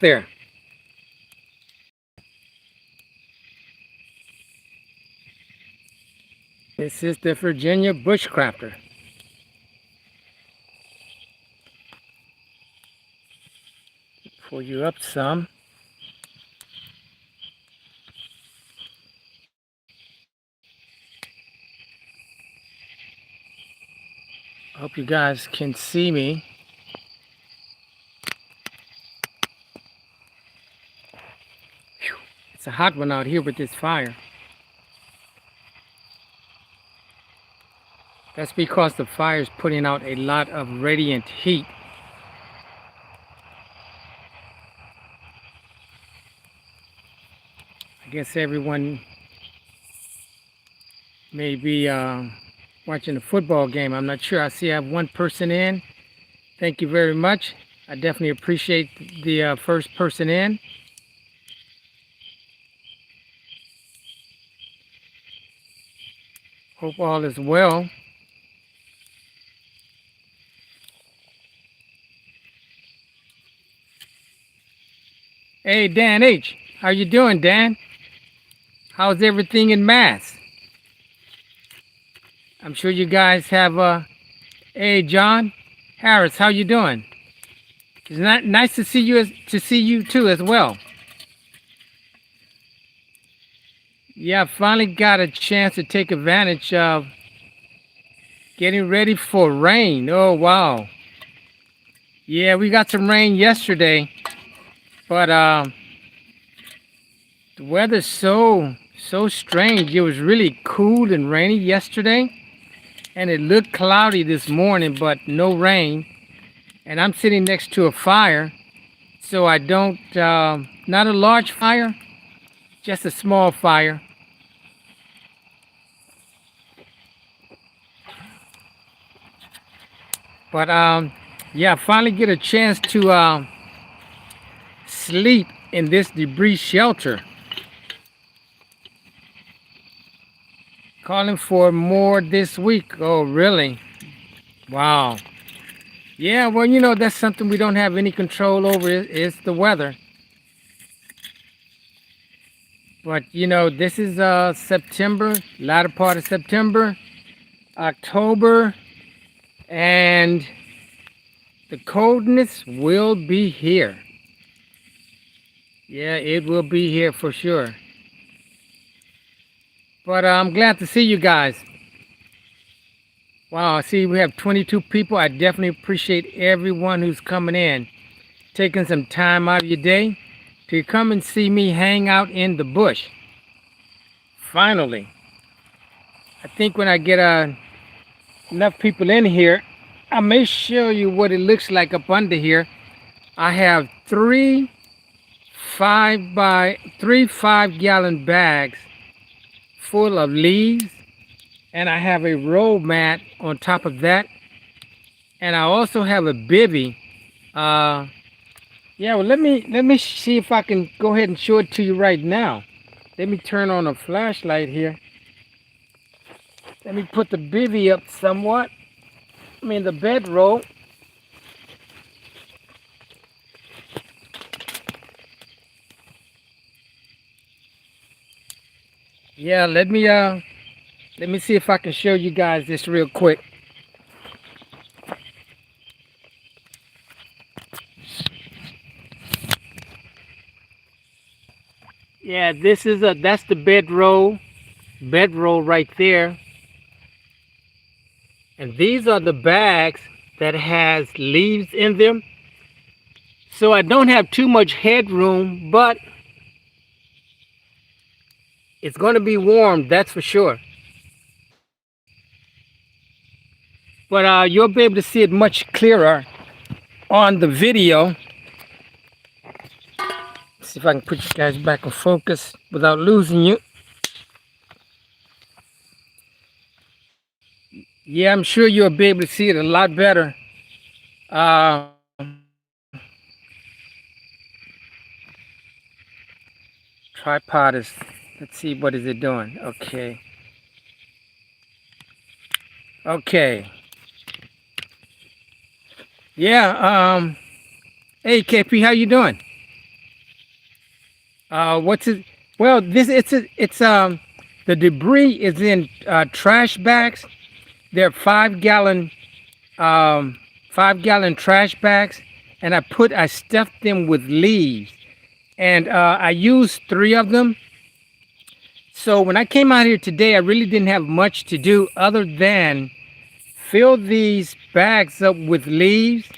there. This is the Virginia Bushcrafter. Pull you up some. Hope you guys can see me. Whew. It's a hot one out here with this fire. That's because the fire is putting out a lot of radiant heat. I guess everyone may be watching a football game. I'm not sure. I see I have one person in. Thank you very much. I definitely appreciate the first person in. Hope all is well. Hey, Dan H. How you doing, Dan? How's everything in Mass? I'm sure you guys have hey, John Harris, how you doing? It's not nice to see you too as well. Yeah, I finally got a chance to take advantage of getting ready for rain. Oh wow. Yeah, we got some rain yesterday, but the weather's so strange. It was really cool and rainy yesterday, and it looked cloudy this morning, but no rain. And I'm sitting next to a fire, so I don't not a large fire, just a small fire. But yeah, I finally get a chance to sleep in this debris shelter. Calling for more this week. Oh, really? Wow. Yeah, well, you know, that's something we don't have any control over. It's the weather. But, you know, this is September, latter part of September, October, and the coldness will be here. Yeah, it will be here for sure. But I'm glad to see you guys. Wow, I see we have 22 people. I definitely appreciate everyone who's coming in, taking some time out of your day to come and see me hang out in the bush. Finally. I think when I get enough people in here, I may show you what it looks like up under here. I have three 5-gallon bags full of leaves, and I have a roll mat on top of that, and I also have a bivvy. Yeah, well, let me see if I can go ahead and show it to you right now. Let me turn on a flashlight here. Let me put the bivvy up somewhat. I mean the bedroll. Yeah, let me see if I can show you guys this real quick. Yeah, that's the bedroll right there. And these are the bags that has leaves in them. So I don't have too much headroom, but it's going to be warm, that's for sure. But you'll be able to see it much clearer on the video. Let's see if I can put you guys back in focus without losing you. Yeah, I'm sure you'll be able to see it a lot better. Tripod is, let's see, what is it doing? Okay. Okay. Yeah, hey KP, how you doing? What's it? Well, this it's the debris is in trash bags. They're 5 gallon 5 gallon trash bags, and I stuffed them with leaves, and I used 3 of them. So when I came out here today, I really didn't have much to do other than fill these bags up with leaves.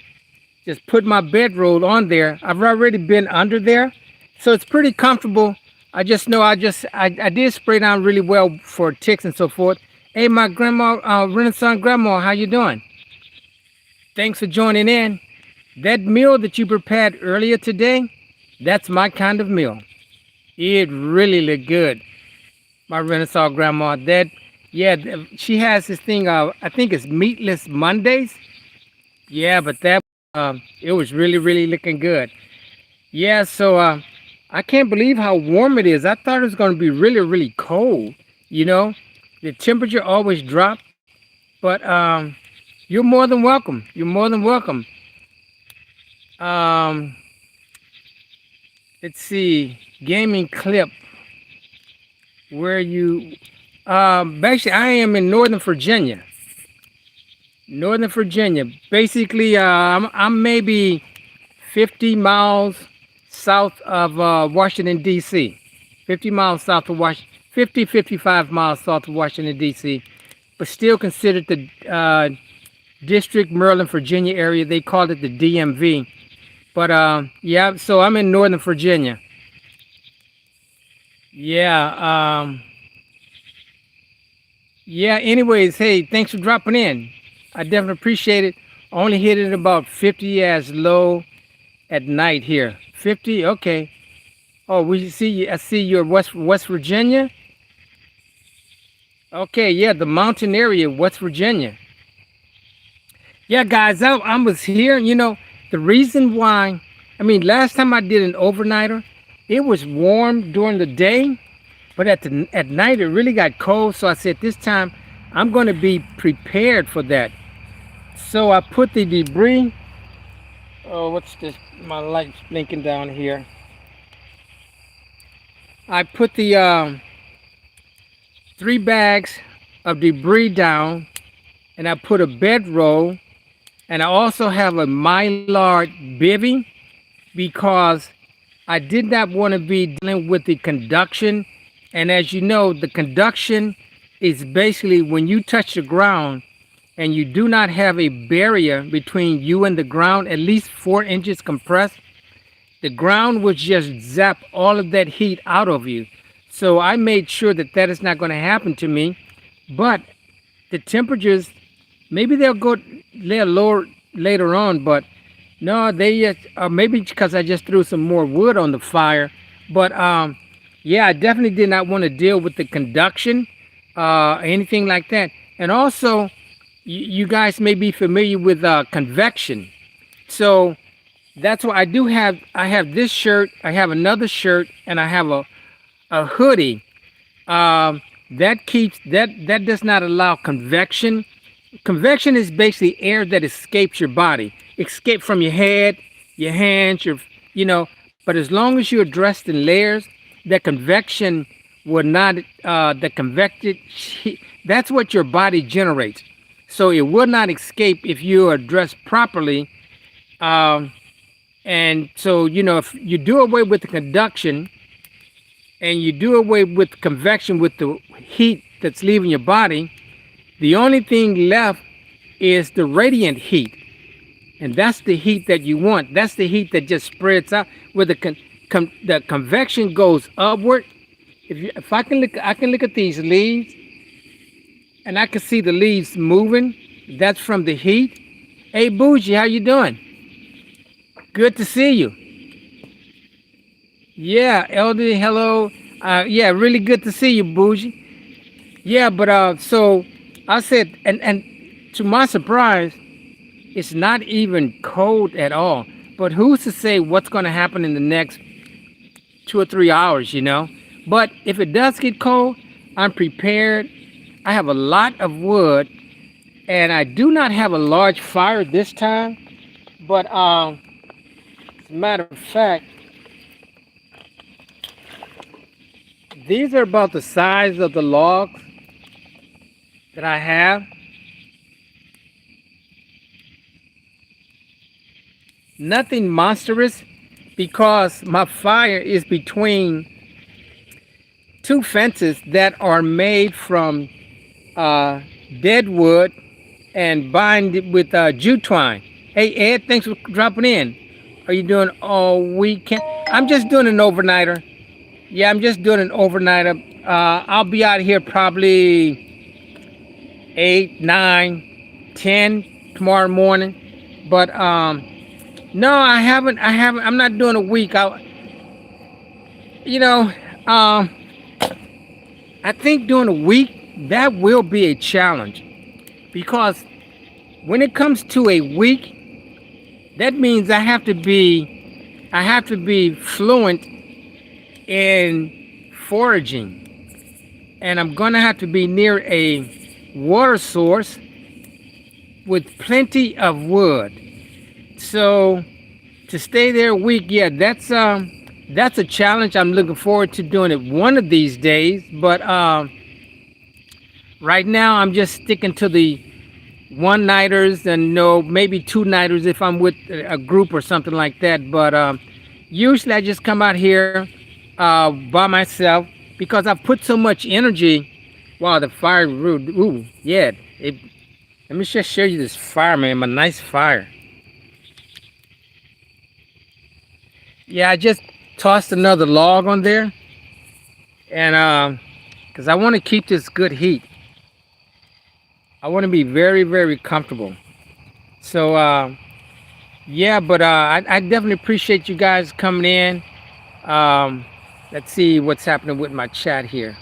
Just put my bedroll on there. I've already been under there, so it's pretty comfortable. I just know I did spray down really well for ticks and so forth. Hey, my grandma, Renaissance grandma, how you doing? Thanks for joining in. That meal that you prepared earlier today, that's my kind of meal. It really looked good. My Renaissance grandma, yeah, she has this thing. I think it's meatless Mondays. Yeah, but it was really, really looking good. Yeah, so I can't believe how warm it is. I thought it was going to be really, really cold. You know, the temperature always drops, but you're more than welcome. You're more than welcome. Um, let's see, gaming clip. Where you? Basically, I am in Northern Virginia. Northern Virginia. Basically, I'm maybe 50 miles south of Washington, D.C. 50 miles south of Washington, 50, 55 miles south of Washington, D.C., but still considered the District, Maryland, Virginia area. They called it the DMV. But yeah, so I'm in Northern Virginia. Yeah. Yeah, anyways, hey, thanks for dropping in. I definitely appreciate it. Only hit it about 50 as low at night here. 50, okay. Oh, we see you. I see you're West Virginia. Okay, yeah, the mountain area, West Virginia. Yeah, guys, I was here. You know, the reason why, I mean, last time I did an overnighter, it was warm during the day, but at night it really got cold. So I said this time I'm going to be prepared for that. So I put the debris. Oh, what's this? My light's blinking down here. I put the 3 bags of debris down, and I put a bedroll, and I also have a mylar bivy because I did not want to be dealing with the conduction. And as you know, the conduction is basically when you touch the ground and you do not have a barrier between you and the ground, at least 4 inches compressed, the ground would just zap all of that heat out of you. So I made sure that that is not going to happen to me. But the temperatures, maybe they'll go they're lower later on, but no, they just, maybe because I just threw some more wood on the fire. But yeah, I definitely did not want to deal with the conduction, anything like that. And also, you guys may be familiar with convection. So that's why I have this shirt, I have another shirt, and I have a hoodie. That does not allow convection. Convection is basically air that escapes your body, escape from your head, your hands, you know. But as long as you're dressed in layers, that convection will not, the convected, that's what your body generates. So it will not escape if you are dressed properly. And so, you know, if you do away with the conduction and you do away with convection with the heat that's leaving your body, the only thing left is the radiant heat. And that's the heat that you want. That's the heat that just spreads out where the convection goes upward. If I can look at these leaves and I can see the leaves moving. That's from the heat. Hey, Bougie, how you doing? Good to see you. Yeah, Elder, hello. Yeah, really good to see you, Bougie. Yeah, but so I said, and to my surprise, it's not even cold at all. But who's to say what's going to happen in the next 2 or 3 hours, you know? But if it does get cold, I'm prepared. I have a lot of wood, and I do not have a large fire this time. But as a matter of fact, these are about the size of the logs that I have. Nothing monstrous because my fire is between two fences that are made from dead wood and bind it with jute twine. Hey Ed, thanks for dropping in. Are you doing all weekend? I'm just doing an overnighter. Yeah, I'm just doing an overnighter. I'll be out here probably 8, 9, 10 tomorrow morning. But no, I haven't. I'm not doing a week. You know, um, I think doing a week that will be a challenge because when it comes to a week, that means I have to be fluent in foraging, and I'm gonna have to be near a water source with plenty of wood. So to stay there a week, yeah, that's a challenge. I'm looking forward to doing it one of these days. But right now, I'm just sticking to the one nighters and no, maybe two nighters if I'm with a group or something like that. But usually, I just come out here by myself because I've put so much energy. Wow, the fire! Ooh, yeah. Let me just show you this fire, man. A nice fire. Yeah, I just tossed another log on there, and because I want to keep this good heat, I want to be very, very comfortable. So yeah, but I definitely appreciate you guys coming in. Um, let's see what's happening with my chat here.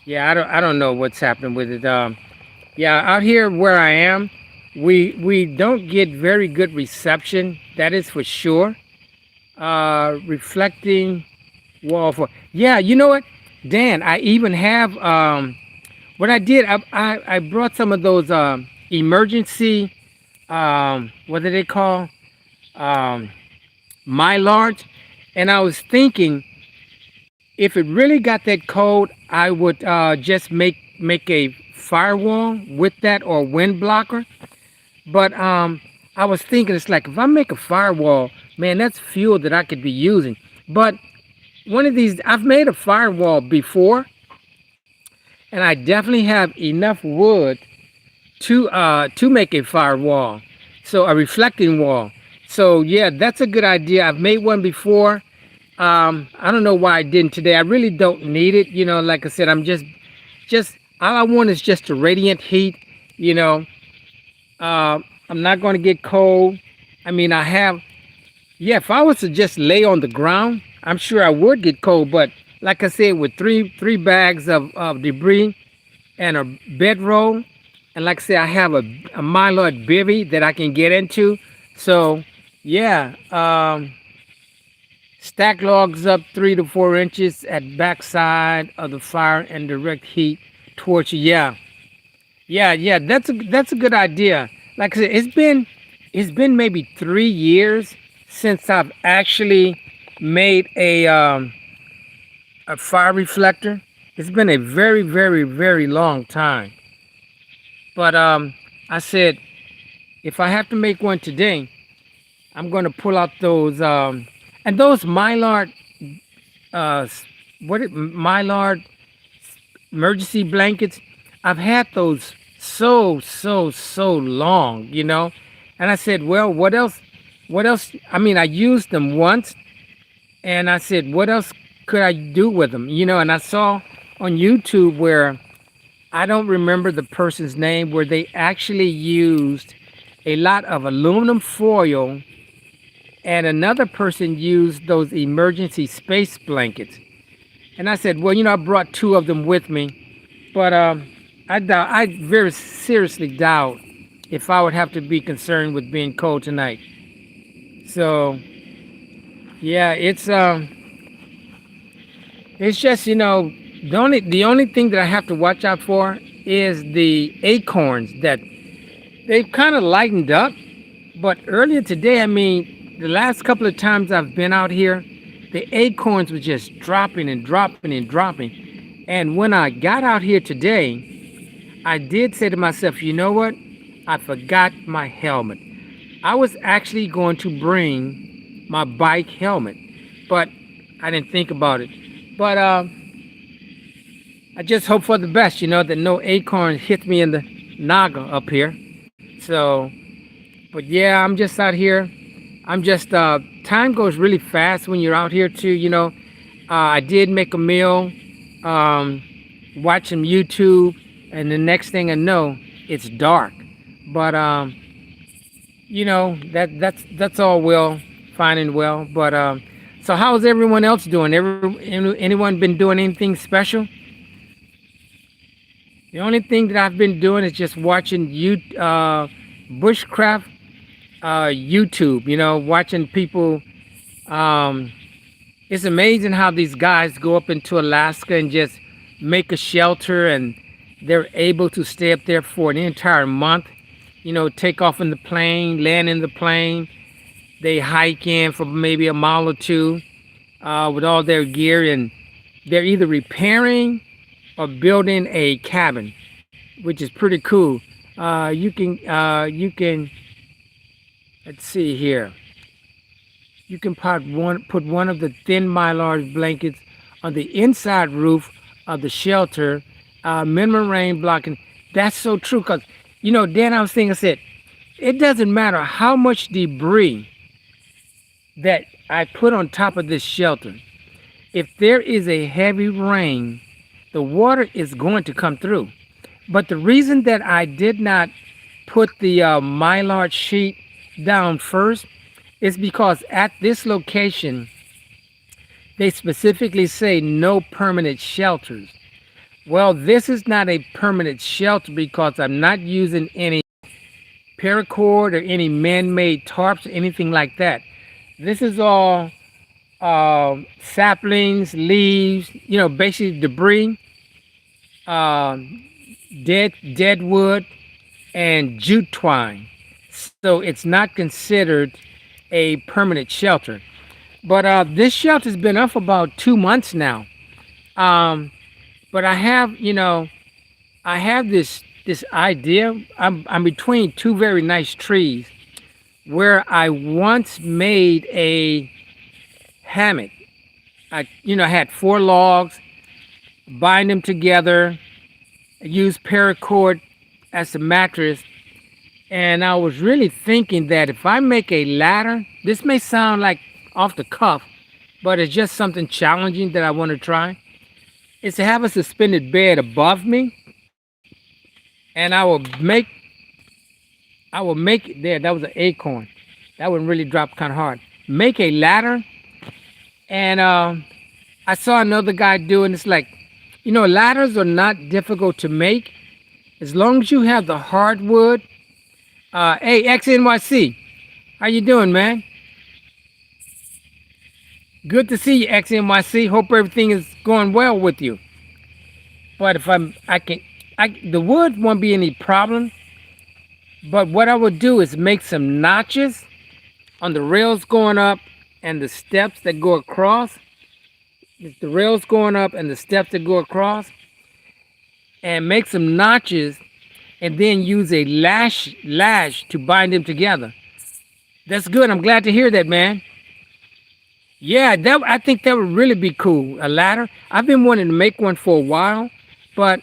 Yeah, I don't know what's happening with it. Yeah, out here where I am, we don't get very good reception. That is for sure. Reflecting wall for yeah. You know what, Dan? I even have what I did. I brought some of those emergency what do they call um, mylards, and I was thinking if it really got that cold, I would just make a firewall with that or wind blocker. But I was thinking it's like if I make a firewall, man, that's fuel that I could be using. But one of these, I've made a firewall before, and I definitely have enough wood to make a firewall, so a reflecting wall. So yeah, that's a good idea. I've made one before. I don't know why I didn't today. I really don't need it. You know, like I said, I'm just all I want is just a radiant heat. You know, I'm not going to get cold. I mean, I have. Yeah, if I was to just lay on the ground, I'm sure I would get cold. But like I said, with three bags of debris and a bedroll, and like I said, I have a mylar bivy that I can get into. So yeah, stack logs up 3 to 4 inches at backside of the fire and direct heat towards you. Yeah, yeah. That's a good idea. Like I said, it's been maybe 3 years since I've actually made a fire reflector. It's been a very, very, very long time. But I said if I have to make one today, I'm going to pull out those and those mylar uh, mylar emergency blankets. I've had those so long, you know. And I said, well, what else? What else? I mean, I used them once, and I said, what else could I do with them? You know, and I saw on YouTube where I don't remember the person's name, where they actually used a lot of aluminum foil, and another person used those emergency space blankets. And I said, well, you know, I brought two of them with me, but I very seriously doubt if I would have to be concerned with being cold tonight. So yeah, it's just, you know, the only thing that I have to watch out for is the acorns that they've kind of lightened up. But earlier today, I mean, the last couple of times I've been out here, the acorns were just dropping and dropping and dropping. And when I got out here today, I did say to myself, you know what? I forgot my helmet. I was actually going to bring my bike helmet, but I didn't think about it. But I just hope for the best, that no acorn hits me in the noggin up here. So, but yeah, I'm just out here. I'm just, time goes really fast when you're out here too. I did make a meal, watch some YouTube, and the next thing I know, it's dark. But, that's all well, fine and well. But, so how's everyone else doing? Anyone been doing anything special? The only thing that I've been doing is just watching Bushcraft YouTube, watching people. It's amazing how these guys go up into Alaska and just make a shelter, and they're able to stay up there for an entire month. Take off in the plane, land in the plane. They hike in for maybe a mile or two with all their gear, and they're either repairing or building a cabin, which is pretty cool. You can let's see here. You can put one of the thin mylar blankets on the inside roof of the shelter, minimum rain blocking. That's so true, because Dan, I was thinking, I said, it doesn't matter how much debris that I put on top of this shelter. If there is a heavy rain, the water is going to come through. But the reason that I did not put the mylar sheet down first is because at this location, they specifically say no permanent shelters. Well, this is not a permanent shelter because I'm not using any paracord or any man-made tarps or anything like that. This is all saplings, leaves, basically debris, dead wood, and jute twine. So it's not considered a permanent shelter. But this shelter's been up for about 2 months now. But I have this idea. I'm between two very nice trees where I once made a hammock. I had 4 logs, bind them together, use paracord as a mattress, and I was really thinking that if I make a ladder, this may sound like off the cuff, but it's just something challenging that I want to try, is to have a suspended bed above me, and I will make it there. That was an acorn. That one really dropped kind of hard. Make a ladder, and I saw another guy doing. It's like, ladders are not difficult to make as long as you have the hardwood. Hey, XNYC, how you doing, man? Good to see you, XNYC. Hope everything is going well with you. But if the wood won't be any problem. But what I would do is make some notches on the rails going up and the steps that go across. The rails going up and the steps that go across. And make some notches and then use a lash to bind them together. That's good. I'm glad to hear that, man. Yeah, I think that would really be cool. A ladder. I've been wanting to make one for a while, but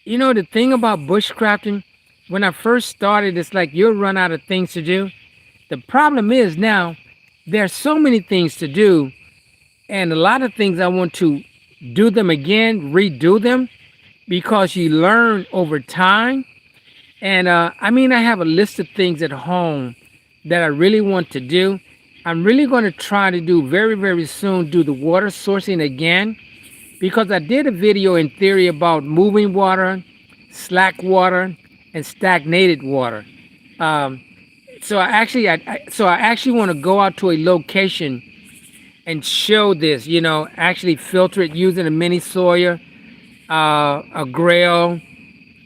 the thing about bushcrafting, when I first started, it's like you'll run out of things to do. The problem is now there's so many things to do, and a lot of things I want to do them again, redo them, because you learn over time. And I have a list of things at home that I really want to do. I'm really going to try to do very, very soon, do the water sourcing again, because I did a video in theory about moving water, slack water, and stagnated water. So I actually want to go out to a location and show this, actually filter it using a mini Sawyer, a Grail.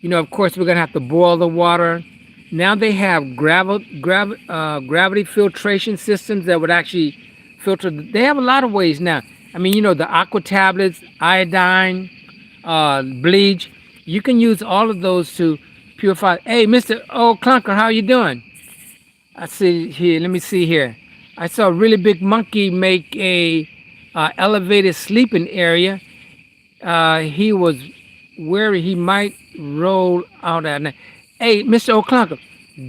Of course, we're going to have to boil the water. Now they have gravity filtration systems that would actually filter. They have a lot of ways now. I mean, the aqua tablets, iodine, bleach. You can use all of those to purify. Hey, Mr. Old Clunker, how you doing? I see here. Let me see here. I saw a really big monkey make a elevated sleeping area. He was worried he might roll out at night. Hey, Mr. O'Clunker,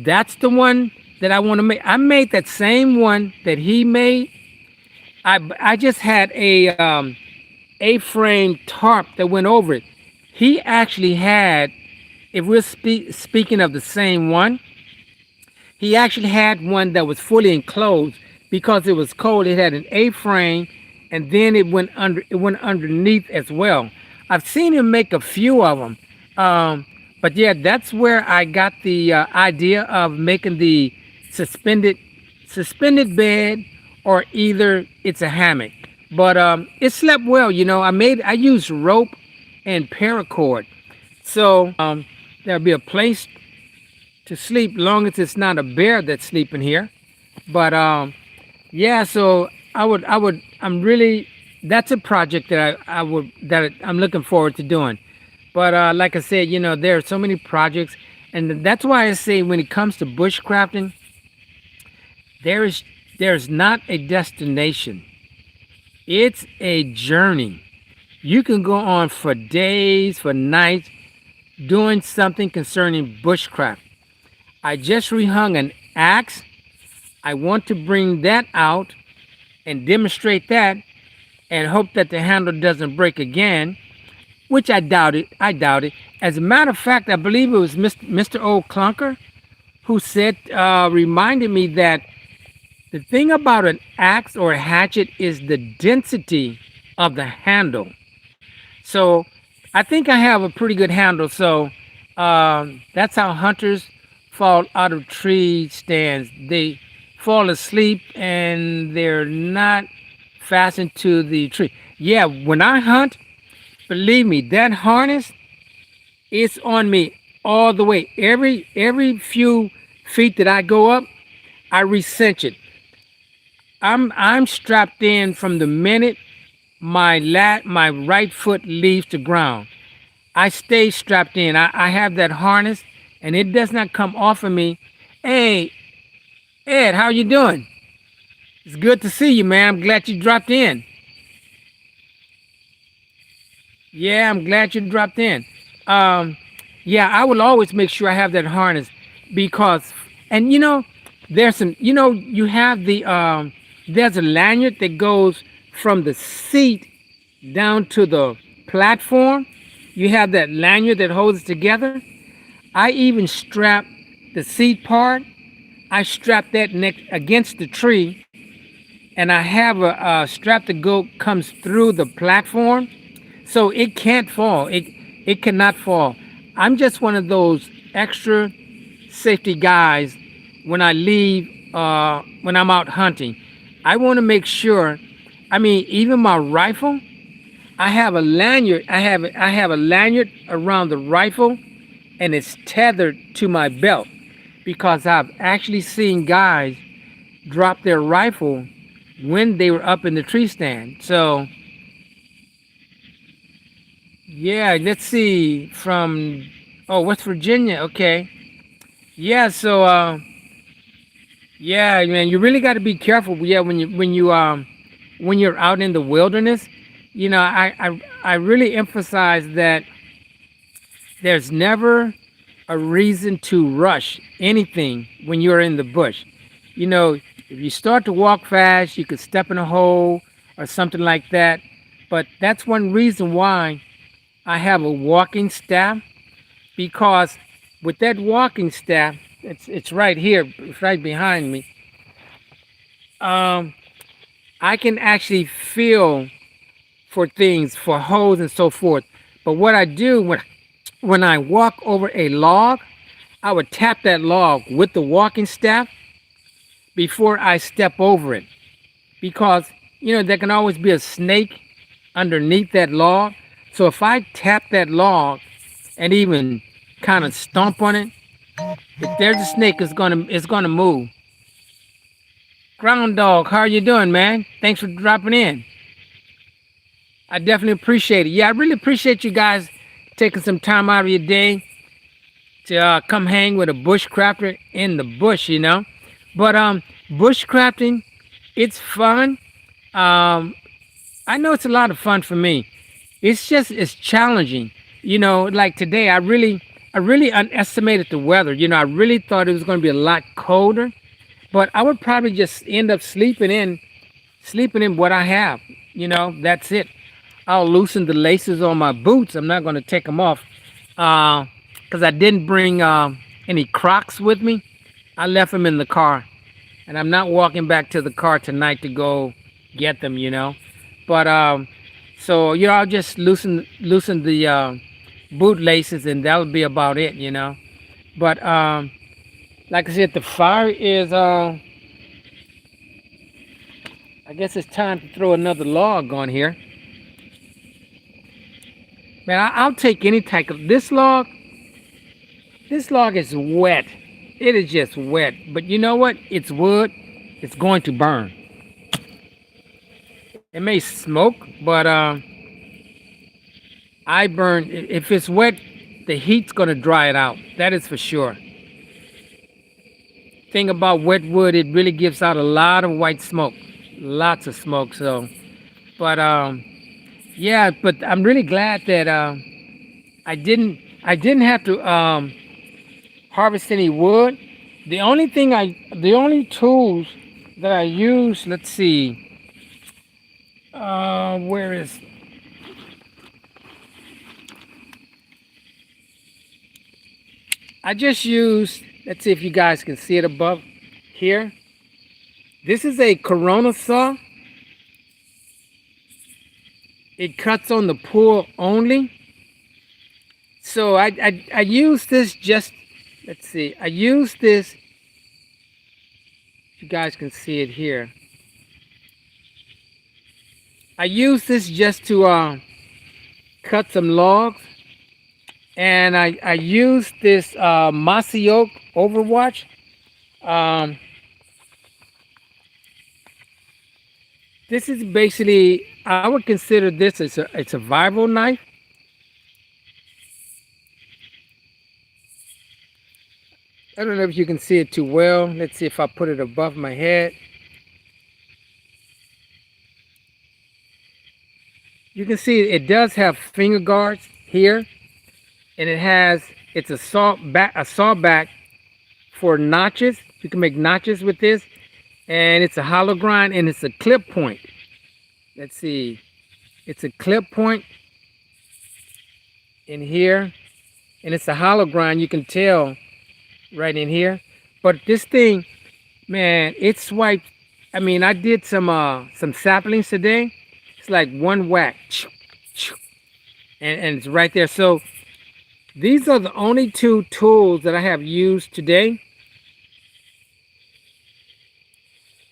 that's the one that I want to make. I made that same one that he made. I just had A-frame tarp that went over it. He actually had, if we're speaking of the same one, he actually had one that was fully enclosed because it was cold. It had an A-frame, and then it went under. It went underneath as well. I've seen him make a few of them, but yeah, that's where I got the idea of making the suspended suspended bed, or either it's a hammock. But it slept well. I used rope and paracord, so there'll be a place to sleep, long as it's not a bear that's sleeping here. But yeah, so I'm really, that's a project that I'm looking forward to doing. But like I said, there are so many projects, and that's why I say when it comes to bushcrafting, there is there's not a destination. It's a journey. You can go on for days, for nights, doing something concerning bushcraft. I just rehung an axe. I want to bring that out and demonstrate that and hope that the handle doesn't break again, which I doubt it. I doubt it. As a matter of fact, I believe it was Mr. Old Clunker who said, reminded me that the thing about an axe or a hatchet is the density of the handle. So I think I have a pretty good handle. So that's how hunters fall out of tree stands. They fall asleep and they're not fastened to the tree. Yeah, when I hunt, believe me, that harness is on me all the way. Every few feet that I go up, I recinch it. I'm strapped in from the minute my right foot leaves the ground. I stay strapped in. I have that harness, and it does not come off of me. Hey, Ed, how you doing? It's good to see you, man. I'm glad you dropped in. Yeah, I'm glad you dropped in. Um, yeah, I will always make sure I have that harness because, and there's some, you have there's a lanyard that goes from the seat down to the platform. You have that lanyard that holds it together. I even strap the seat part. I strap that neck against the tree, and I have a strap that comes through the platform, so it can't fall. It cannot fall. I'm just one of those extra safety guys when I leave when I'm out hunting. I want to make sure. I mean, even my rifle, I have a lanyard. I have a lanyard around the rifle, and it's tethered to my belt because I've actually seen guys drop their rifle when they were up in the tree stand. So yeah, let's see, from West Virginia. Okay, yeah. So yeah, man, you really got to be careful. Yeah, when you're out in the wilderness, I really emphasize that there's never a reason to rush anything when you're in the bush. If you start to walk fast, you could step in a hole or something like that. But that's one reason why I have a walking staff, because with that walking staff, it's right here, it's right behind me. Um, I can actually feel for things, for holes and so forth. But what I do when I walk over a log, I would tap that log with the walking staff before I step over it, because there can always be a snake underneath that log. So if I tap that log and even kind of stomp on it, If there's a snake, it's gonna move. Ground dog, how are you doing, man? Thanks for dropping in. I definitely appreciate it. Yeah, I really appreciate you guys taking some time out of your day to come hang with a bushcrafter in the bush, you know. But bushcrafting, it's fun. Um, I know it's a lot of fun for me. It's challenging. You know, like today, I really underestimated the weather. You know, I really thought it was going to be a lot colder, but I would probably just end up sleeping in what I have. You know, that's it. I'll loosen the laces on my boots. I'm not going to take them off because I didn't bring any Crocs with me. I left them in the car, and I'm not walking back to the car tonight to go get them. You know, but so you know, I'll just loosen the boot laces, and that'll be about it. You know, but like I said, the fire is. I guess it's time to throw another log on here. Man, I'll take any type of this log. This log is wet. It is just wet. But you know what? It's wood. It's going to burn. It may smoke, but I burn. If it's wet, the heat's going to dry it out. That is for sure. Thing about wet wood, it really gives out a lot of white smoke. Lots of smoke. So, but yeah, but I'm really glad that I didn't have to harvest any wood. The only tools that I use, let's see, where is, I just used, let's see if you guys can see it above here. This is a Corona saw. It cuts on the pull only. So I use this just, let's see, I use this, you guys can see it here. I use this just to cut some logs, and I use this mossy oak Overwatch. Um, this is basically, I would consider this as a survival knife. I don't know if you can see it too well. Let's see if I put it above my head. You can see it does have finger guards here, and it's a saw back for notches. You can make notches with this, and it's a hollow grind, and it's a clip point. Let's see, it's a clip point in here, and it's a hollow grind. You can tell right in here. But this thing, man, it swiped. I mean, I did some saplings today. It's like one whack, and it's right there. So these are the only two tools that I have used today.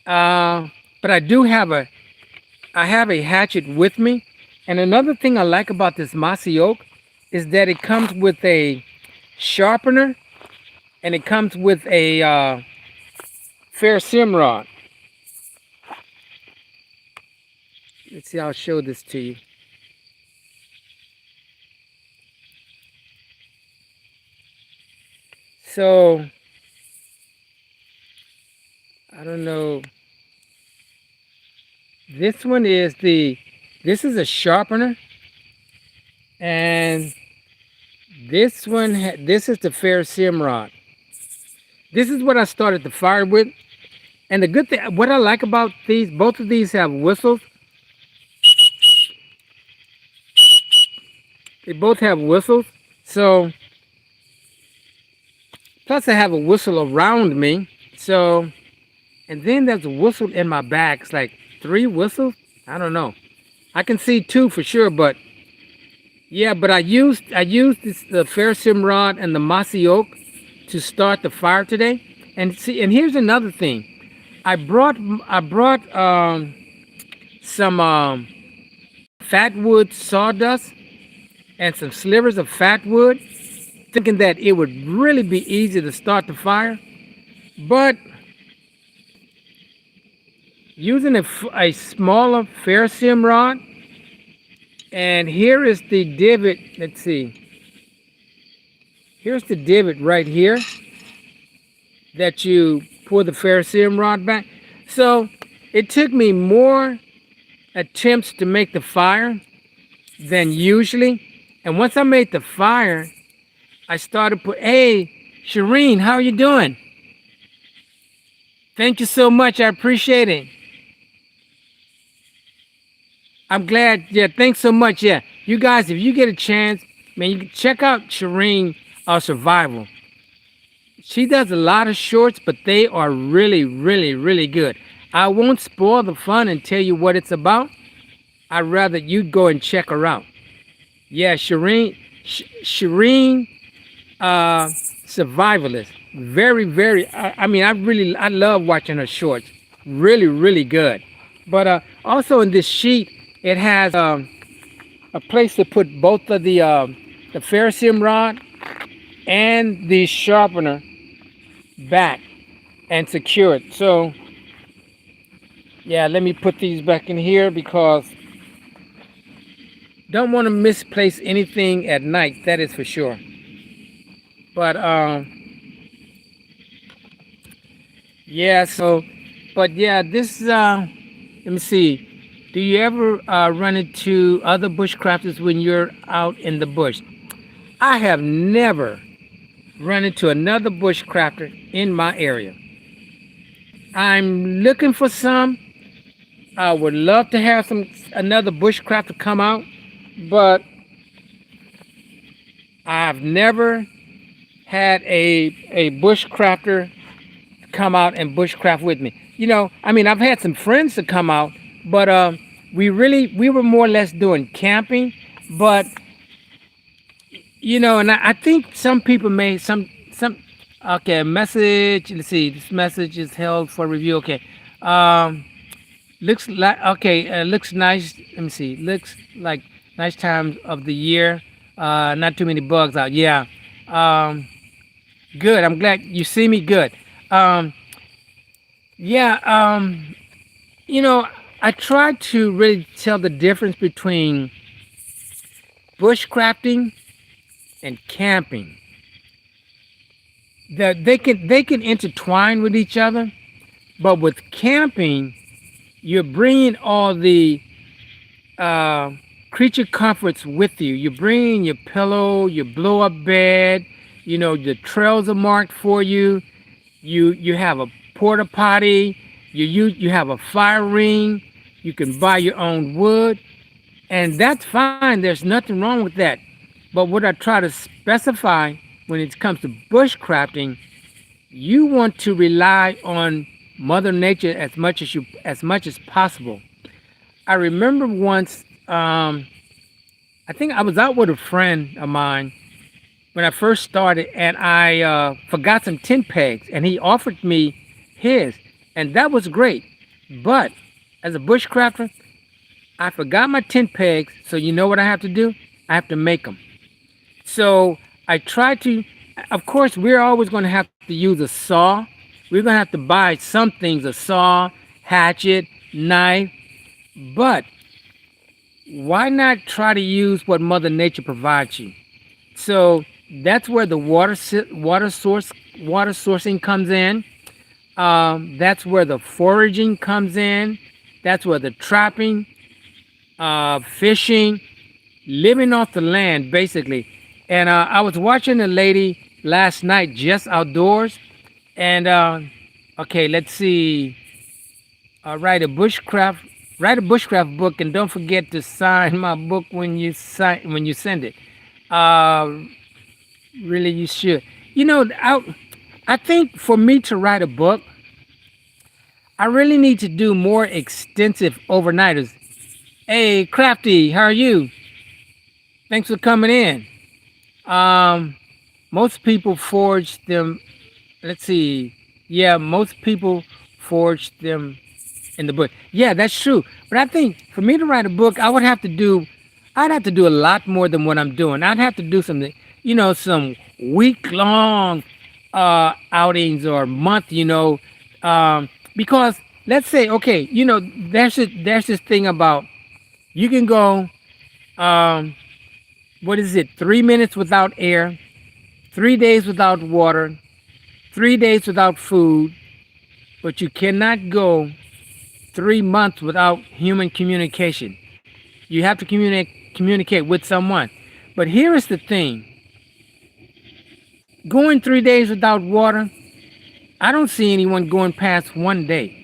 But I have a hatchet with me. And another thing I like about this mossy oak is that it comes with a sharpener, and it comes with a ferrocerium rod. Let's see, I'll show this to you. So, I don't know. This one is this is a sharpener, and this is the ferrocerium rod. This is what I started the fire with. And the good thing, what I like about these, both of these have whistles. They both have whistles. So, plus I have a whistle around me. So, and then there's a whistle in my back. It's like 3 whistles. I don't know. I can see 2 for sure, but yeah, but I used the ferrocerium rod and the mossy oak to start the fire today. And see, and here's another thing. I brought some fat wood sawdust and some slivers of fat wood, thinking that it would really be easy to start the fire, but using a smaller ferrocerium rod, and here is the divot. Let's see. Here's the divot right here that you pull the ferrocerium rod back. So it took me more attempts to make the fire than usually. And once I made the fire, I started hey, Shireen, how are you doing? Thank you so much. I appreciate it. I'm glad. Yeah, thanks so much. Yeah, you guys, if you get a chance, man, you can check out Shireen Survival. She does a lot of shorts, but they are really, really, really good. I won't spoil the fun and tell you what it's about. I'd rather you go and check her out. Yeah, Shireen, survivalist. Very, very. I mean, I love watching her shorts. Really, really good. But also in this sheet, it has a place to put both of the ferrocerium rod and the sharpener back and secure it. So yeah, let me put these back in here because don't want to misplace anything at night, that is for sure. But yeah, so but yeah, this let me see. Do you ever run into other bushcrafters when you're out in the bush? I have never run into another bushcrafter in my area. I'm looking for some. I would love to have another bushcrafter come out, but I've never had a bushcrafter come out and bushcraft with me. You know, I mean, I've had some friends to come out, but we were more or less doing camping. But you know, and I think some people may okay, a message. Let's see, this message is held for review. Okay, looks like okay, looks nice. Let me see, looks like nice times of the year. Not too many bugs out. Yeah, good. I'm glad you see me. Good. Yeah. You know, I try to really tell the difference between bushcrafting and camping. That they can intertwine with each other, but with camping, you're bringing all the creature comforts with you. You're bringing your pillow, your blow up bed. You know, the trails are marked for you. You have a porta potty. You have a fire ring. You can buy your own wood, and that's fine. There's nothing wrong with that. But what I try to specify when it comes to bushcrafting, you want to rely on Mother Nature as much as possible. I remember once, I think I was out with a friend of mine when I first started, and I forgot some tent pegs, and he offered me his, and that was great. But as a bushcrafter, I forgot my tent pegs, so you know what I have to do? I have to make them. So I try to, of course, we're always going to have to use a saw. We're going to have to buy some things, a saw, hatchet, knife, but why not try to use what Mother Nature provides you? So that's where the water sourcing comes in. That's where the foraging comes in. That's where the trapping, fishing, living off the land, basically. And I was watching a lady last night just outdoors, and okay, let's see. Write a bushcraft book, and don't forget to sign my book when you send it. Really, you should. You know, I think for me to write a book, I really need to do more extensive overnighters. Hey, Crafty, how are you? Thanks for coming in. Most people forge them. Let's see. Yeah, most people forge them in the book. Yeah, that's true. But I think for me to write a book, I'd have to do a lot more than what I'm doing. I'd have to do some week-long outings or month, because let's say, okay, there's this thing about you can go, um, what is it, 3 minutes without air, 3 days without water, 3 days without food, but you cannot go 3 months without human communication. You have to communicate with someone. But here is the thing: going 3 days without water, I don't see anyone going past one day.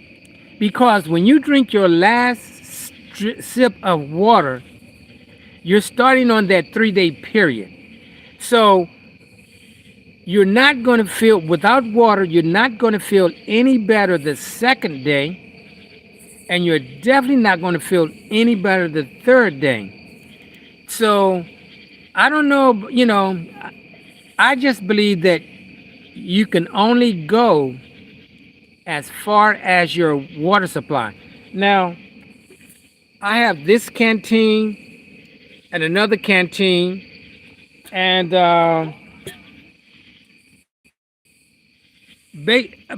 Because when you drink your last sip of water, you're starting on that 3 day period. So you're not going to feel, without water, you're not going to feel any better the second day, and you're definitely not going to feel any better the third day. So I don't know, I just believe that you can only go as far as your water supply. Now, I have this canteen and another canteen, and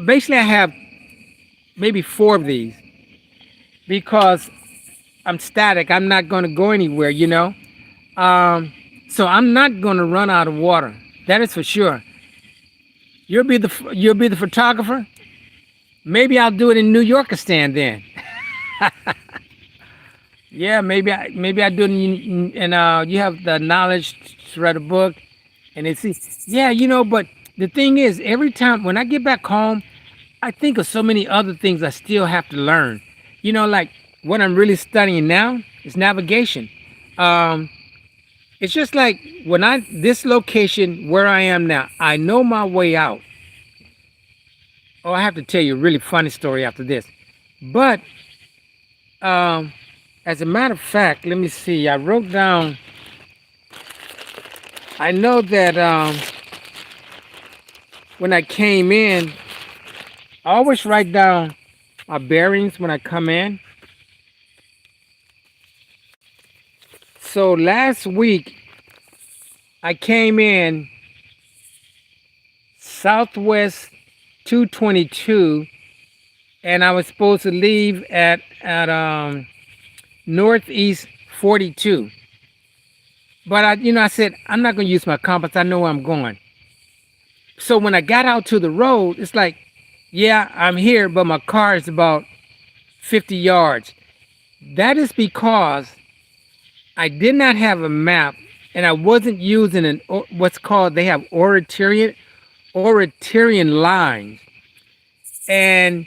basically I have maybe four of these because I'm static. I'm not going to go anywhere. Um, so I'm not going to run out of water. That is for sure. You'll be the photographer. Maybe I'll do it in New Yorkistan then. Yeah, maybe I do it and you have the knowledge to write a book, and it's yeah, But the thing is, every time when I get back home, I think of so many other things I still have to learn. Like what I'm really studying now is navigation. Um, it's just like when this location where I am now, I know my way out. Oh, I have to tell you a really funny story after this. But um, as a matter of fact, let me see. I wrote down. I know that when I came in, I always write down my bearings when I come in. So last week I came in Southwest 222, and I was supposed to leave at Northeast 42. But I said I'm not going to use my compass. I know where I'm going. So when I got out to the road, it's like, yeah, I'm here, but my car is about 50 yards. That is because I did not have a map, and I wasn't using what's called, they have Oriterian lines. And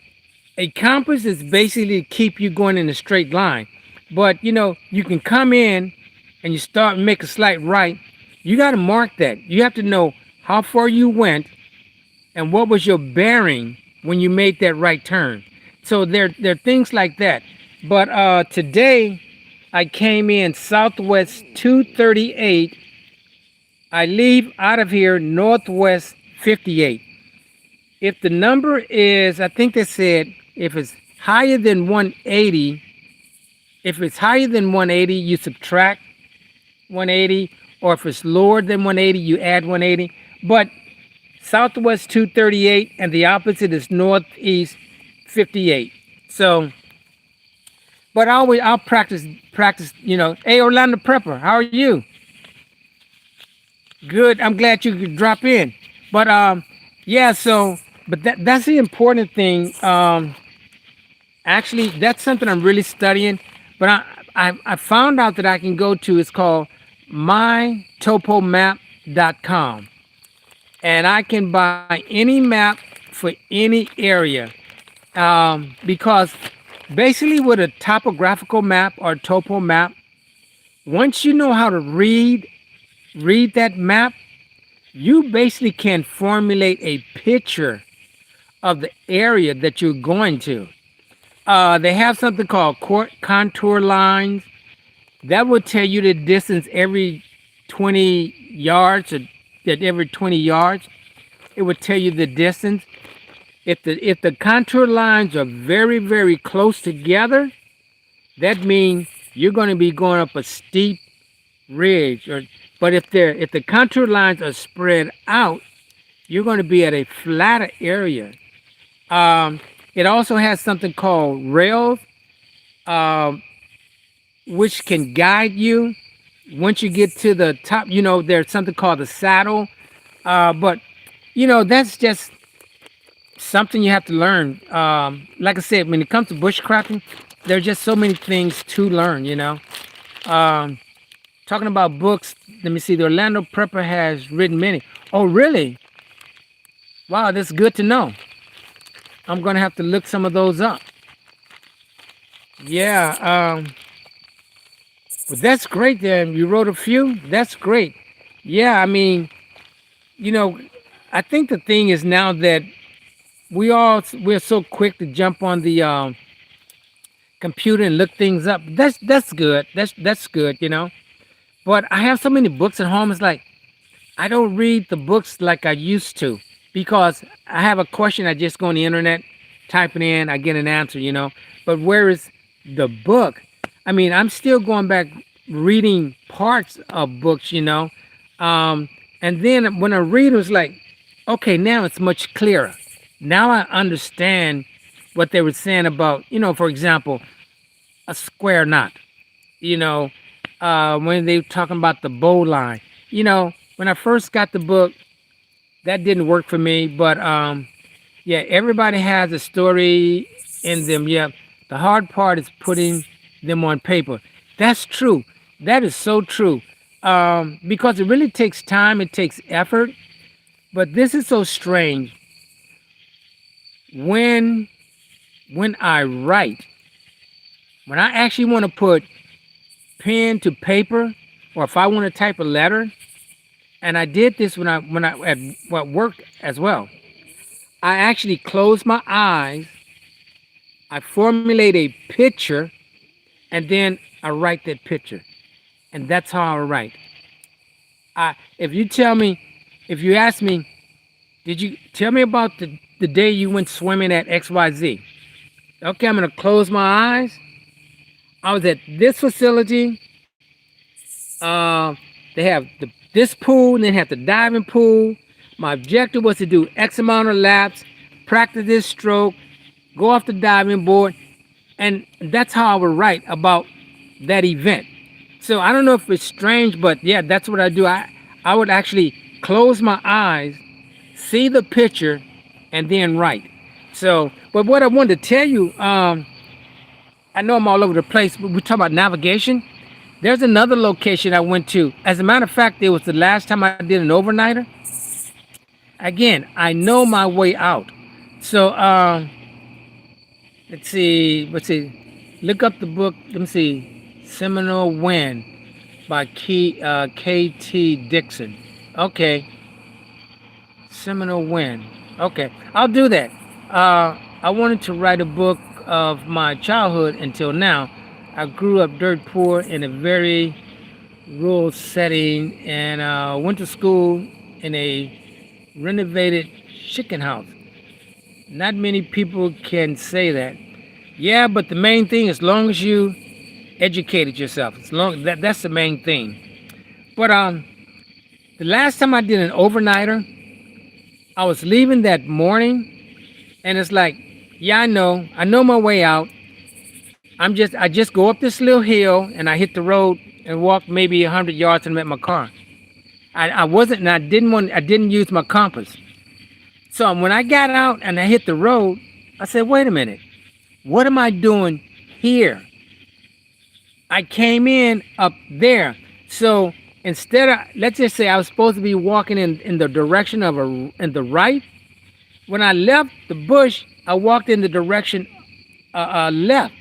a compass is basically to keep you going in a straight line. But you can come in and you start and make a slight right. You got to mark that. You have to know how far you went and what was your bearing when you made that right turn. So there are things like that. But today I came in Southwest 238. I leave out of here Northwest 58. If the number is, I think they said, if it's higher than 180, you subtract 180, or if it's lower than 180, you add 180. But Southwest 238, and the opposite is Northeast 58. So, but I'll practice. Hey, Orlando Prepper, how are you? Good. I'm glad you could drop in. But yeah. So, but that's the important thing. Actually, that's something I'm really studying. But I found out that I can go to. It's called mytopomap.com, and I can buy any map for any area. Because basically, with a topographical map or topo map, once you know how to read that map, you basically can formulate a picture of the area that you're going to. They have something called contour lines that will tell you the distance every 20 yards, or that every 20 yards, it will tell you the distance. If the contour lines are very, very close together, that means you're going to be going up a steep ridge, or But if the contour lines are spread out, you're going to be at a flatter area. Um, it also has something called rails, um, which can guide you once you get to the top. There's something called the saddle. But that's just something you have to learn. Like I said, when it comes to bushcrafting, there's just so many things to learn. Um, Talking about books, let me see. The Orlando Prepper has written many. Oh, really? Wow, that's good to know. I'm gonna have to look some of those up. Yeah, but that's great. Then you wrote a few. That's great. Yeah, I mean, you know, I think the thing is now that we're so quick to jump on the computer and look things up. That's good. That's good. But I have so many books at home. It's like I don't read the books like I used to because I have a question. I just go on the internet, type it in, I get an answer. But where is the book? I mean, I'm still going back reading parts of books. Um, and then when I read, it was like, okay, now it's much clearer. Now I understand what they were saying about, for example, a square knot. You know, when they were talking about the bow line. When I first got the book, that didn't work for me. But yeah, everybody has a story in them. Yeah, the hard part is putting them on paper. That's true. That is so true. Because it really takes time. It takes effort. But this is so strange. When when I write, when I actually want to put pen to paper, or if I want to type a letter, and I did this when I at work as well. I actually close my eyes, I formulate a picture, and then I write that picture, and that's how I write. If you tell me, if you ask me, did you tell me about the day you went swimming at XYZ? Okay, I'm gonna close my eyes. I was at this facility. Uh, they have this pool, and then have the diving pool. My objective was to do X amount of laps, practice this stroke, go off the diving board, and that's how I would write about that event. So I don't know if it's strange, but yeah, that's what I do. I would actually close my eyes, see the picture, and then write. So, but what I wanted to tell you, I know I'm all over the place, but we're talking about navigation. There's another location I went to. As a matter of fact, it was the last time I did an overnighter. Again, I know my way out. So let's see. Look up the book. Let me see. Seminole Wind by K.T. Dixon. Okay, Seminole Wind. Okay, I'll do that. I wanted to write a book of my childhood until now. I grew up dirt poor in a very rural setting and went to school in a renovated chicken house. Not many people can say that. Yeah, but the main thing, as long as you educated yourself, as long that's the main thing. But the last time I did an overnighter, I was leaving that morning, and it's like, yeah, I know my way out. I just go up this little hill, and I hit the road and walk maybe 100 yards and I'm at my car. I wasn't, and I didn't use my compass. So when I got out and I hit the road, I said, wait a minute, what am I doing here? I came in up there. So instead of, let's just say I was supposed to be walking in the direction of in the right. When I left the bush, I walked in the direction left.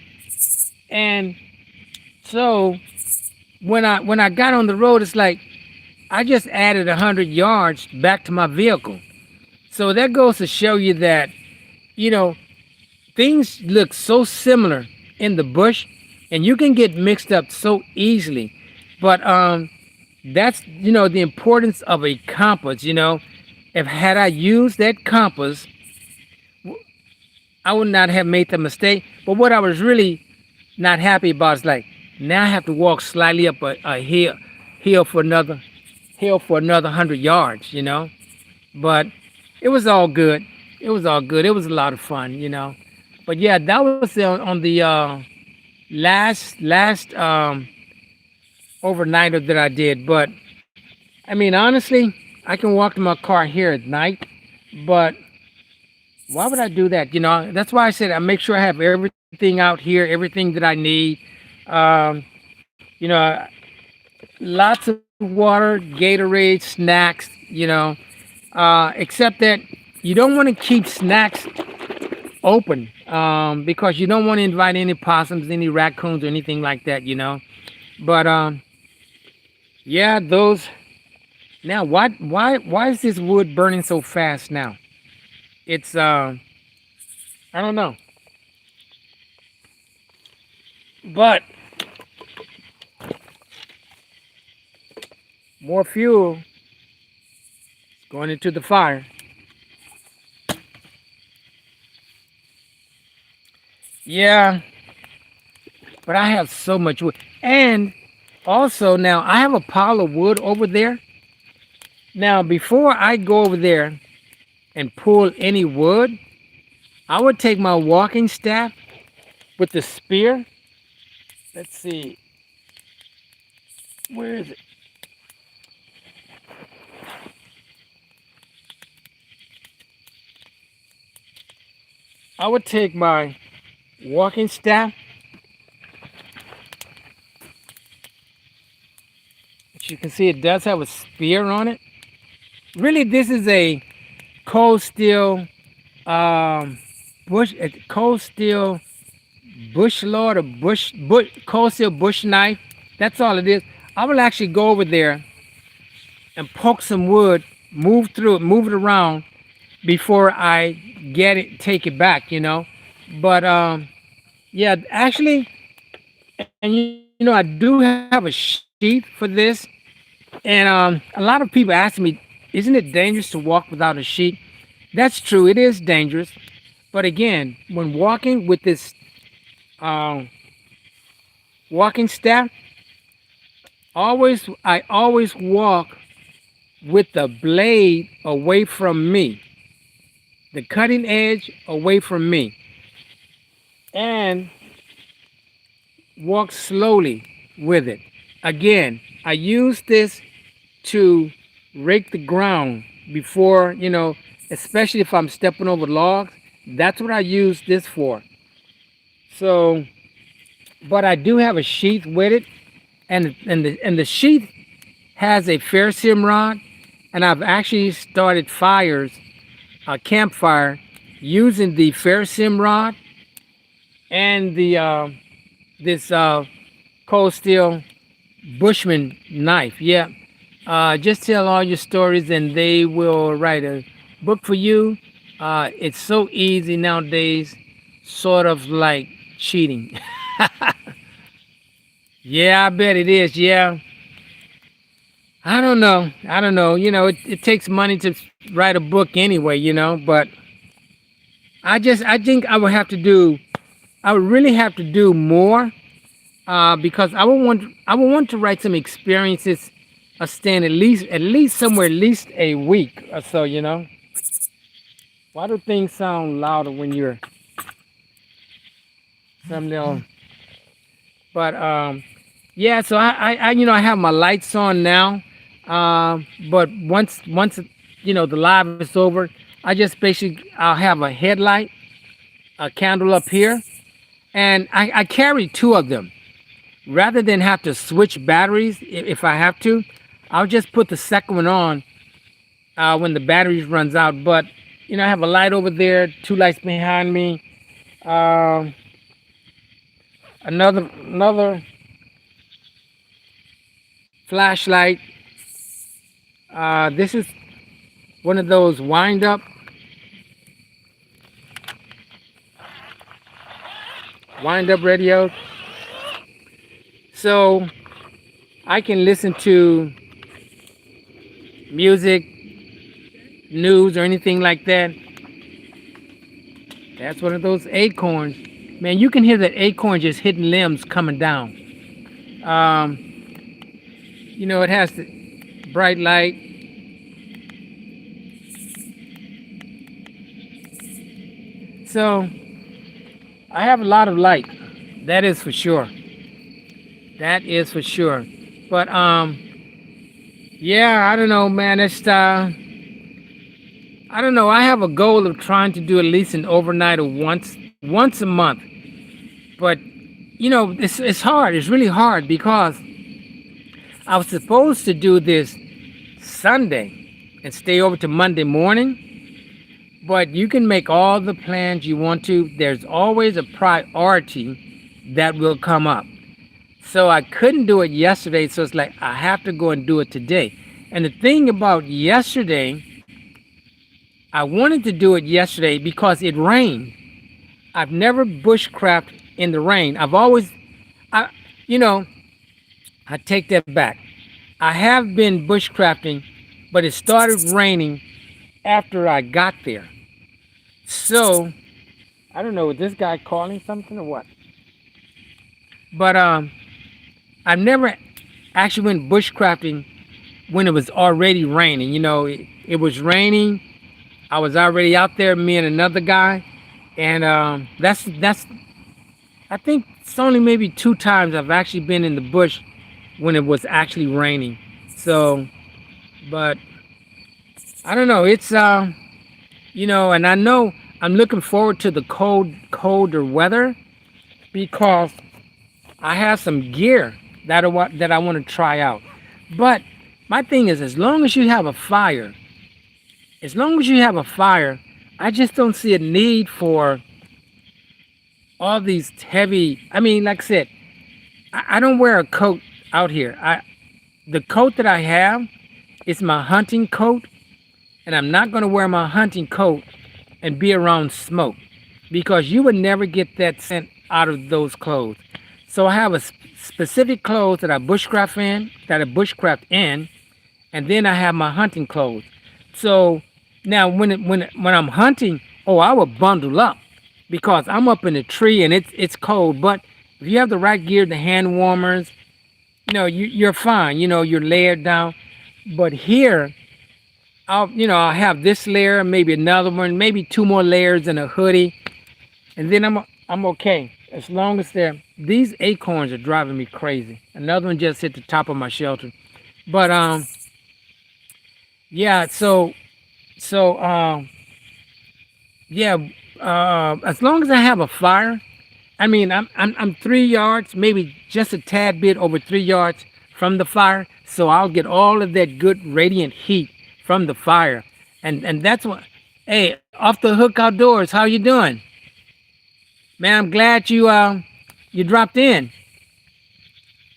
And so when I got on the road, it's like I just added 100 yards back to my vehicle. So that goes to show you that, you know, things look so similar in the bush, and you can get mixed up so easily. But that's the importance of a compass. If had I used that compass, I would not have made the mistake. But what I was really not happy about is like now I have to walk slightly up a hill for another. hell for another 100 yards. But it was all good. It was all good. It was a lot of fun. But yeah, that was on the last overnighter that I did. But I mean, honestly, I can walk to my car here at night. But why would I do that? That's why I said I make sure I have everything out here, everything that I need. Um, you know, lots of water, Gatorade, snacks. Except that you don't want to keep snacks open because you don't want to invite any possums, any raccoons, or anything like that. But yeah, those. Now, why is this wood burning so fast now? It's I don't know, but more fuel going into the fire. Yeah, but I have so much wood, and also now I have a pile of wood over there. Now, before I go over there and pull any wood, I would take my walking staff with the spear. Let's see, where is it? I would take my walking staff, which you can see it does have a spear on it. Really, this is a cold steel cold steel bush lord or cold steel bush knife. That's all it is. I will actually go over there and poke some wood, move through it, move it around before I get it, take it back. But yeah, actually, and I do have a sheath for this, and a lot of people ask me, isn't it dangerous to walk without a sheath? That's true, it is dangerous. But again, when walking with this um, walking staff, I always walk with the blade away from me, the cutting edge away from me, and walk slowly with it. Again, I use this to rake the ground before, especially if I'm stepping over logs. That's what I use this for. So, but I do have a sheath with it, and the sheath has a ferrocerium rod, and I've actually started fires, a campfire, using the ferrocerium rod and the this cold steel bushman knife. Yeah, just tell all your stories, and they will write a book for you. It's so easy nowadays, sort of like cheating. Yeah, I bet it is. Yeah, I don't know. I don't know. It takes money to write a book anyway. But I think I would really have to do more because I would want to write some experiences of staying at least somewhere at least a week or so. Why do things sound louder when you're something else? But yeah, so I have my lights on now. But once the live is over, I'll have a headlight, a candle up here, and I carry two of them. Rather than have to switch batteries if I have to, I'll just put the second one on when the batteries runs out. But I have a light over there, two lights behind me, um, another flashlight. This is one of those wind up radios, so I can listen to music, news, or anything like that. That's one of those acorns. Man, you can hear that acorn just hitting limbs coming down. It has bright light. So I have a lot of light. That is for sure. That is for sure. But yeah, I don't know, man. It's I don't know. I have a goal of trying to do at least an overnight or once a month. But it's hard. It's really hard because I was supposed to do this Sunday and stay over to Monday morning. But you can make all the plans you want to. There's always a priority that will come up. So I couldn't do it yesterday. So it's like I have to go and do it today. And the thing about yesterday, I wanted to do it yesterday because it rained. I've never bushcraft in the rain. I've always, I, you know, I take that back. I have been bushcrafting, but it started raining after I got there. So I don't know, is this guy calling something or what? But I've never actually went bushcrafting when it was already raining. It was raining. I was already out there, me and another guy, and that's. I think it's only maybe 2 times I've actually been in the bush when it was actually raining. So, but I don't know. It's and I know I'm looking forward to the colder weather because I have some gear that I want to try out. But my thing is, as long as you have a fire, I just don't see a need for all these heavy. I mean, like I said, I don't wear a coat out here. The coat that I have is my hunting coat, and I'm not going to wear my hunting coat and be around smoke because you would never get that scent out of those clothes. So I have a specific clothes that I bushcraft in, and then I have my hunting clothes. So now when I'm hunting, oh, I will bundle up because I'm up in the tree and it's cold. But if you have the right gear, the hand warmers, you're fine. You're layered down. But here, I'll have this layer, maybe another one, maybe 2 more layers and a hoodie, and then I'm okay. As long as these acorns are driving me crazy. Another one just hit the top of my shelter. But yeah, so yeah, as long as I have a fire, I mean, I'm 3 yards, maybe just a tad bit over 3 yards from the fire, so I'll get all of that good radiant heat from the fire, and that's what. Hey, off the hook outdoors, how you doing, man? I'm glad you dropped in.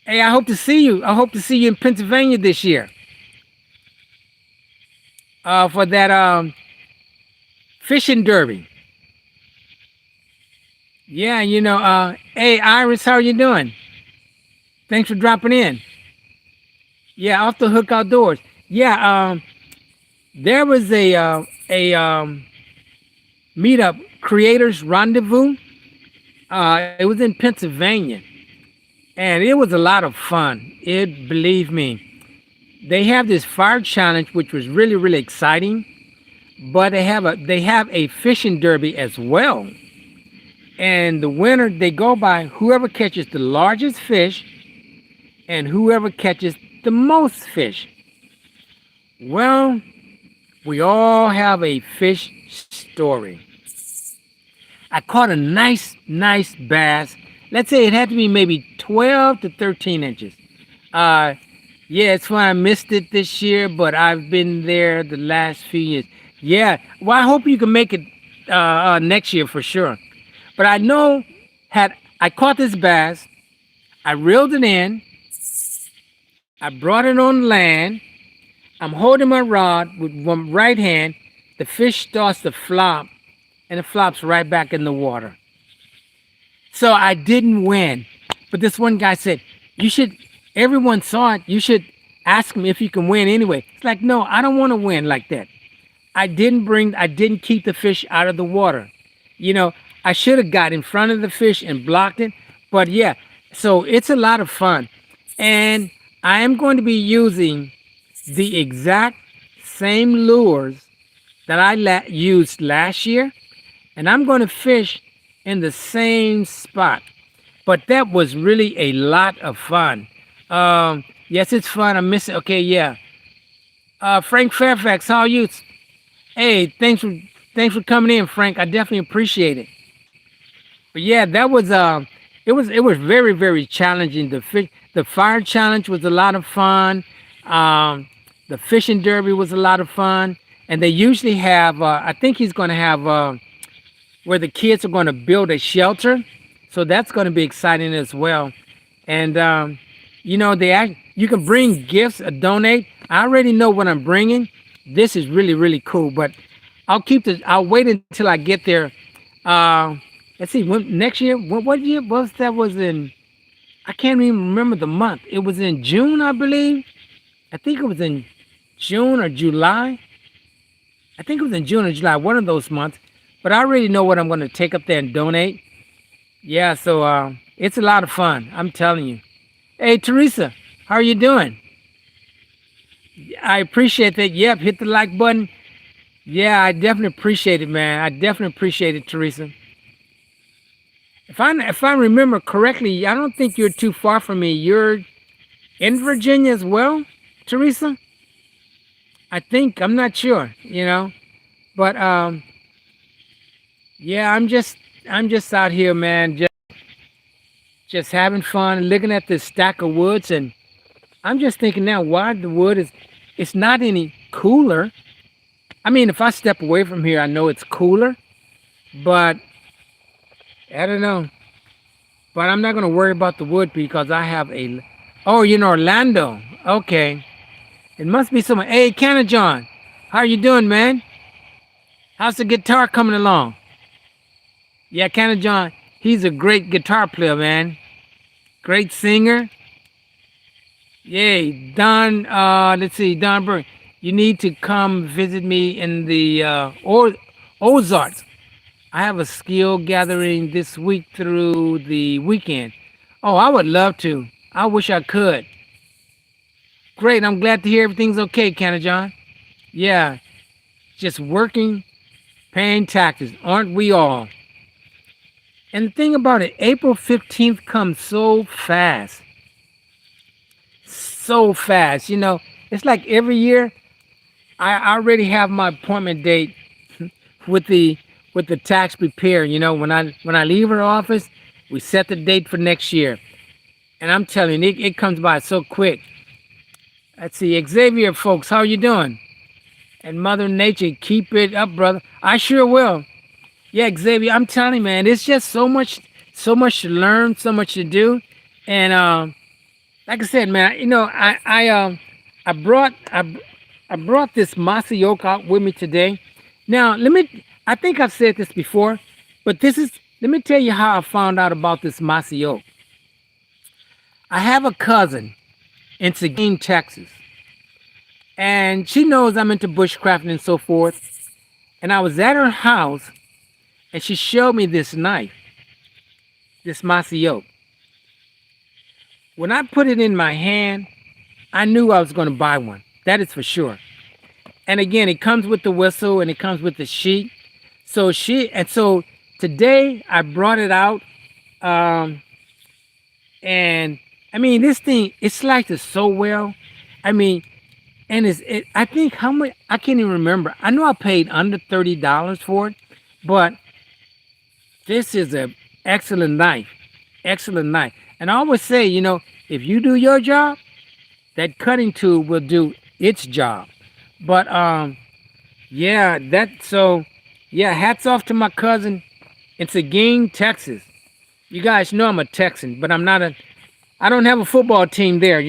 Hey, I hope to see you. I hope to see you in Pennsylvania this year. For that fishing derby. Yeah, hey Iris, how you doing? Thanks for dropping in. Yeah, off the hook outdoors. Yeah, there was a meetup creators rendezvous. It was in Pennsylvania, and it was a lot of fun. Believe me, they have this fire challenge, which was really really exciting. But they have a fishing derby as well, and the winner they go by whoever catches the largest fish and whoever catches the most fish. Well, we all have a fish story. I caught a nice bass. Let's say it had to be maybe 12 to 13 inches. Yeah, it's why I missed it this year, but I've been there the last few years. Yeah, well, I hope you can make it next year for sure. But I know, had I caught this bass, I reeled it in, I brought it on land, I'm holding my rod with one right hand, the fish starts to flop, and it flops right back in the water. So I didn't win. But this one guy said, everyone saw it, you should ask him if you can win anyway. It's like, no, I don't want to win like that. I didn't keep the fish out of the water. I should have got in front of the fish and blocked it. But yeah, so it's a lot of fun. And I am going to be using the exact same lures that I used last year, and I'm going to fish in the same spot. But that was really a lot of fun. Yes, it's fun. I miss it. Okay, yeah. Frank Fairfax, how are you? Hey, thanks for coming in, Frank. I definitely appreciate it. But yeah, that was it was very very challenging. The fire challenge was a lot of fun. The fishing derby was a lot of fun, and they usually have. I think he's going to have where the kids are going to build a shelter, so that's going to be exciting as well. And you can bring gifts or donate. I already know what I'm bringing. This is really really cool, but I'll wait until I get there. Uh, let's see. Next year? What year was that? Was in? I can't even remember the month. It was in June, I believe. I think it was in June or July. I think it was in June or July, one of those months. But I already know what I'm going to take up there and donate. Yeah, so it's a lot of fun. I'm telling you. Hey, Teresa, how are you doing? I appreciate that. Yep, hit the like button. Yeah, I definitely appreciate it, man. I definitely appreciate it, Teresa. If I remember correctly, I don't think you're too far from me. You're in Virginia as well, Teresa. I think I'm not sure, but yeah, I'm just out here, man, just having fun, looking at this stack of woods, and I'm just thinking now why the wood is it's not any cooler. I mean, if I step away from here, I know it's cooler, but I don't know. But I'm not gonna worry about the wood because I have a. Oh, you're in Orlando. Okay, it must be someone. Hey, Canna John, how you doing, man? How's the guitar coming along? Yeah, Canna John, he's a great guitar player, man. Great singer. Yay, Don. Let's see, Don Berg. You need to come visit me in the Ozarks. I have a skill gathering this week through the weekend. Oh, I would love to. I wish I could. Great. I'm glad to hear everything's okay, Canna John. Yeah, just working, paying taxes, aren't we all? And the thing about it, April 15th comes so fast. So fast. It's like every year I already have my appointment date with the tax preparer. When I leave her office, we set the date for next year. And I'm telling you, it comes by so quick. Let's see, Xavier, folks, how you doing? And Mother Nature, keep it up, brother. I sure will. Yeah, Xavier, I'm telling you, man, it's just so much to learn, so much to do, and like I said, man, I brought this mossy oak out with me today. Now, I think I've said this before, but let me tell you how I found out about this mossy oak. I have a cousin in Seguin, Texas, and she knows I'm into bushcrafting and so forth. And I was at her house, and she showed me this knife, this mossy oak. When I put it in my hand, I knew I was going to buy one. That is for sure. And again, it comes with the whistle and it comes with the sheet. So today I brought it out. Um, and I mean, this thing, it slices so well. I mean, and I think how much, I can't even remember. I know I paid under $30 for it, but this is an excellent knife. Excellent knife. And I always say, if you do your job, that cutting tool will do its job. But yeah, hats off to my cousin in Seguin, Texas. You guys know I'm a Texan, but I don't have a football team there.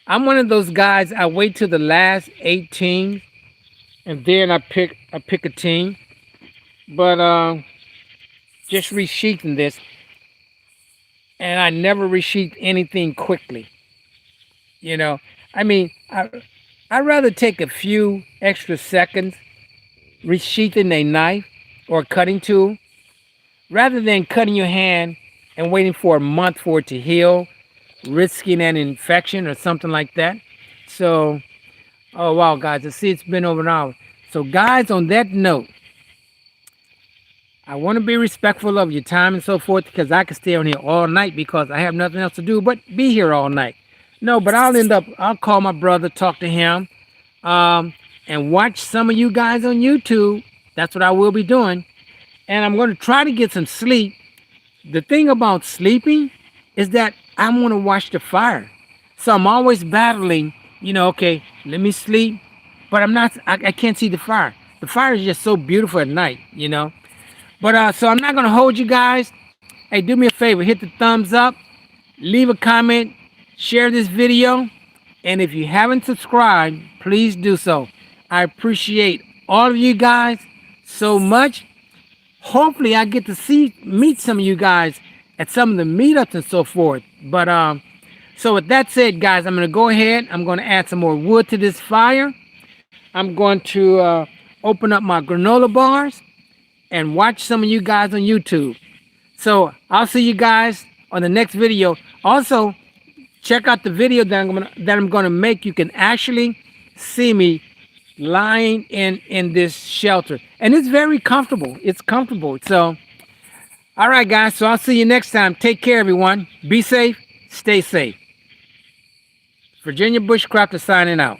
I'm one of those guys, I wait till the last 18 and then I pick a team. But just resheathing this, and I never resheath anything quickly. You know, I mean, I'd rather take a few extra seconds resheathing a knife or cutting tool rather than cutting your hand and waiting for a month for it to heal, risking an infection or something like that. So, oh wow, guys, I see it's been over an hour. So, guys, on that note, I want to be respectful of your time and so forth because I could stay on here all night because I have nothing else to do but be here all night. No, but I'll call my brother, talk to him, and watch some of you guys on YouTube. That's what I will be doing. And I'm going to try to get some sleep. The thing about sleeping is that I want to watch the fire. So I'm always battling, okay, let me sleep. But I can't see the fire. The fire is just so beautiful at night. But so I'm not going to hold you guys. Hey, do me a favor, hit the thumbs up, leave a comment, share this video. And if you haven't subscribed, please do so. I appreciate all of you guys so much. Hopefully I get to meet some of you guys at some of the meetups and so forth. But so with that said, guys, I'm going to go ahead. I'm going to add some more wood to this fire. I'm going to open up my granola bars and watch some of you guys on YouTube. So I'll see you guys on the next video. Also, check out the video that I'm gonna make. You can actually see me lying in this shelter, and it's very comfortable. It's comfortable. So, all right, guys. So I'll see you next time. Take care, everyone. Be safe. Stay safe. Virginia Bushcraft is signing out.